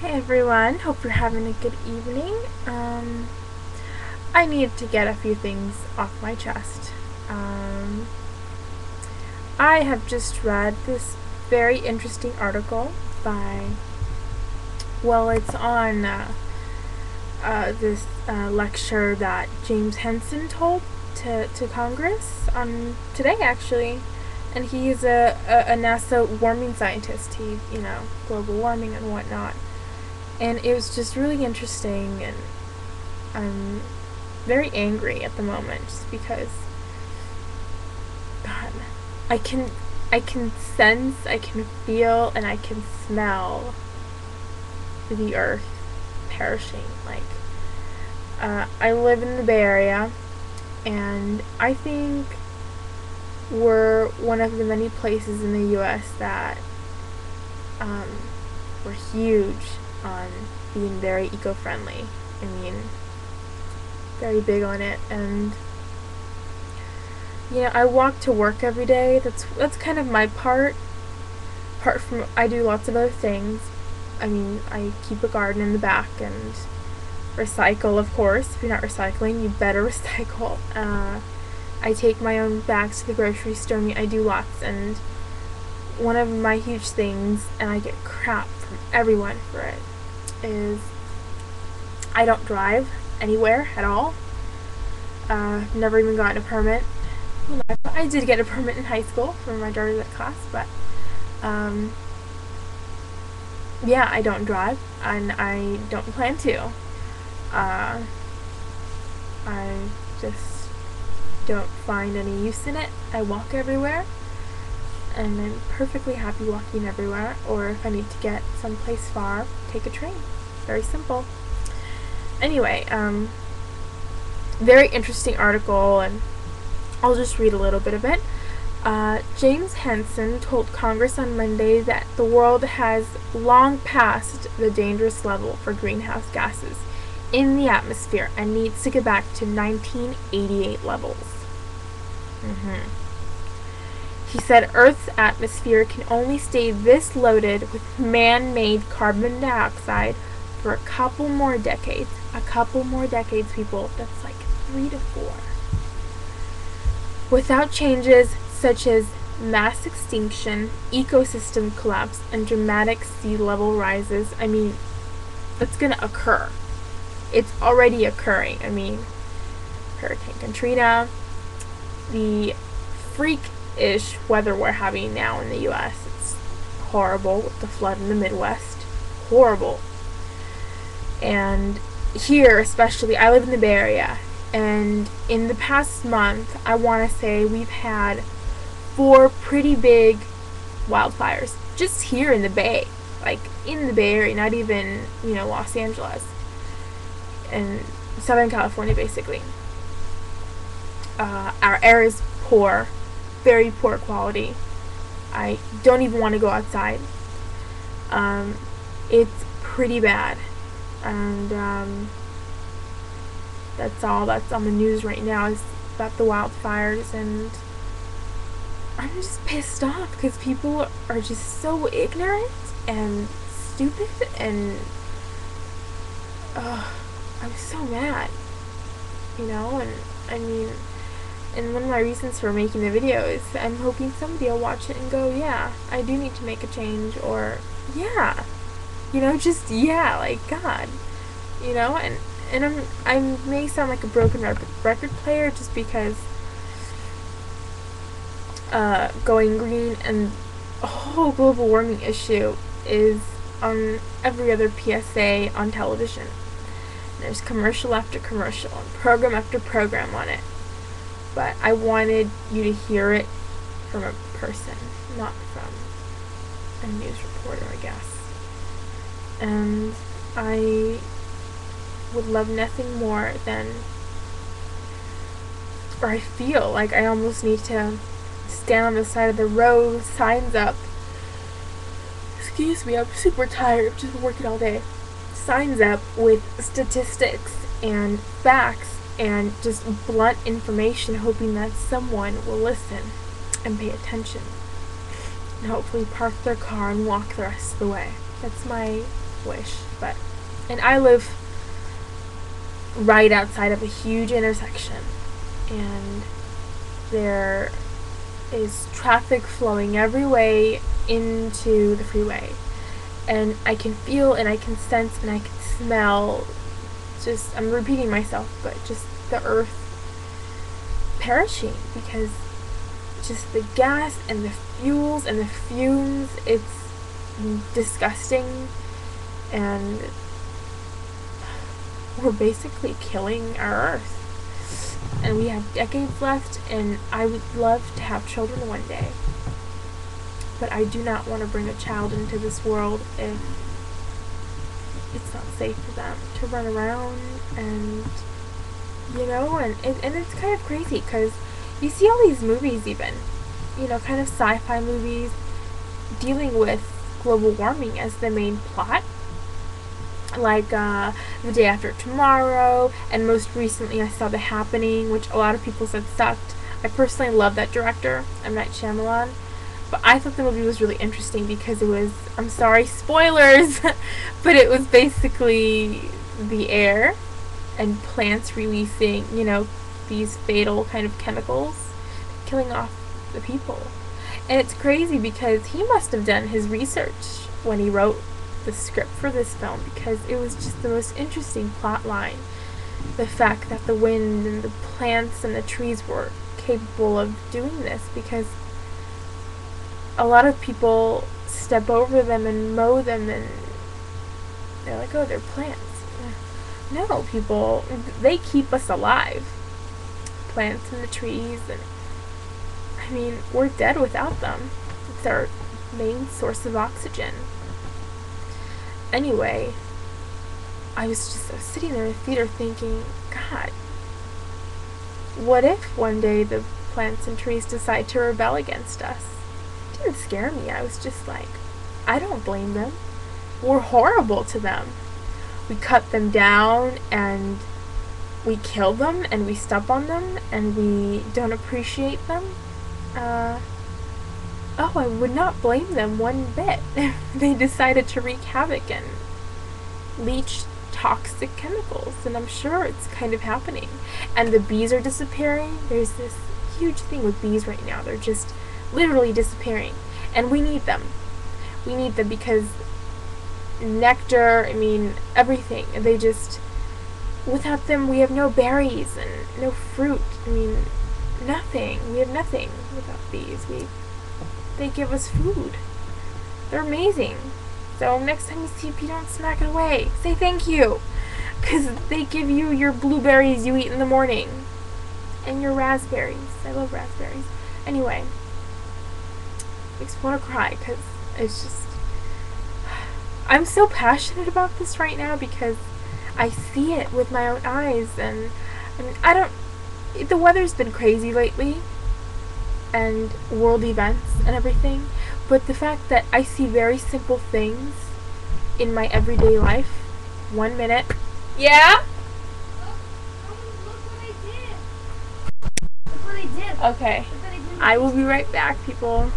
Hey everyone, hope you're having a good evening. I need to get a few things off my chest. Um, I have just read this very interesting article by, it's on this lecture that James Henson told to Congress on today actually. And he's a NASA warming scientist. Global warming and whatnot. And it was just really interesting, and I'm very angry at the moment just because, God, I can sense, I can feel, and I can smell the earth perishing. I live in the Bay Area, and I think we're one of the many places in the U.S. that we're huge on being very eco-friendly. I mean, very big on it. And I walk to work every day. That's kind of my part. Apart from, I do lots of other things. I mean, I keep a garden in the back and recycle, of course. If you're not recycling, you better recycle. I take my own bags to the grocery store. I do lots, and one of my huge things, and I get crap from everyone for it, is I don't drive anywhere at all. Never even gotten a permit. I did get a permit in high school for my driver's ed class, but yeah, I don't drive, and I don't plan to. I just don't find any use in it. I walk everywhere, and I'm perfectly happy walking everywhere. Or if I need to get someplace far, take a train. Very simple. Anyway, very interesting article, and I'll just read a little bit of it. James Henson told Congress on Monday that the world has long passed the dangerous level for greenhouse gases in the atmosphere and needs to get back to 1988 levels. He said Earth's atmosphere can only stay this loaded with man-made carbon dioxide for a couple more decades. A couple more decades, people. That's like 3 to 4. Without changes such as mass extinction, ecosystem collapse, and dramatic sea level rises, I mean, that's going to occur. It's already occurring. I mean, Hurricane Katrina, the freak-ish weather we're having now in the U.S. It's horrible with the flood in the Midwest. Horrible. And here, especially, I live in the Bay Area, and in the past month, I want to say we've had 4 pretty big wildfires just here in the Bay, like in the Bay Area, not even, Los Angeles and Southern California, basically. Our air is poor, very poor quality. I don't even want to go outside. It's pretty bad, and that's all that's on the news right now is about the wildfires, and I'm just pissed off because people are just so ignorant and stupid, and I'm so mad, and I mean, and one of my reasons for making the video is I'm hoping somebody will watch it and go, yeah, I do need to make a change, or yeah, just yeah, like God, and I may sound like a broken record player just because going green and a whole global warming issue is on every other PSA on television. There's commercial after commercial and program after program on it. But I wanted you to hear it from a person, not from a news reporter, I guess. And I would love nothing more than, or I feel like I almost need to stand on the side of the road, signs up. Excuse me, I'm super tired. I've just working all day. Signs up with statistics and facts and just blunt information, hoping that someone will listen and pay attention and hopefully park their car and walk the rest of the way. That's my wish. But, and I live right outside of a huge intersection, and there is traffic flowing every way into the freeway, and I can feel and I can sense and I can smell, just, I'm repeating myself, but just the earth perishing, because just the gas and the fuels and the fumes, it's disgusting, and we're basically killing our earth. And we have decades left, and I would love to have children one day. But I do not want to bring a child into this world if it's not safe for them to run around, and, you know, and it's kind of crazy, because you see all these movies even, you know, kind of sci-fi movies dealing with global warming as the main plot, like The Day After Tomorrow, and most recently I saw The Happening, which a lot of people said sucked. I personally love that director, M. Night Shyamalan, but I thought the movie was really interesting because it was, I'm sorry, spoilers, but it was basically the air and plants releasing, you know, these fatal kind of chemicals, killing off the people. And it's crazy because he must have done his research when he wrote the script for this film, because it was just the most interesting plot line. The fact that the wind and the plants and the trees were capable of doing this, because a lot of people step over them and mow them, and they're like, oh, they're plants. No, people, they keep us alive. Plants and the trees, and I mean, we're dead without them. It's our main source of oxygen. Anyway, I was sitting there in the theater thinking, God, what if one day the plants and trees decide to rebel against us? It didn't scare me. I was just like, I don't blame them. We're horrible to them. We cut them down, and we kill them, and we step on them, and we don't appreciate them. I would not blame them one bit if they decided to wreak havoc and leach toxic chemicals, and I'm sure it's kind of happening. And the bees are disappearing. There's this huge thing with bees right now. They're just literally disappearing, and we need them. We need them because nectar, I mean, everything. They just, without them, we have no berries and no fruit. I mean, nothing. We have nothing without bees. They give us food. They're amazing. So next time you see a bee, don't smack it away. Say thank you, because they give you your blueberries you eat in the morning, and your raspberries. I love raspberries. Anyway, makes me want to cry, because it's just, I'm so passionate about this right now because I see it with my own eyes, and I mean, the weather's been crazy lately, and world events and everything, but the fact that I see very simple things in my everyday life. 1 minute. Yeah? Look what I did. Look what I did. Okay. I will be right back, people.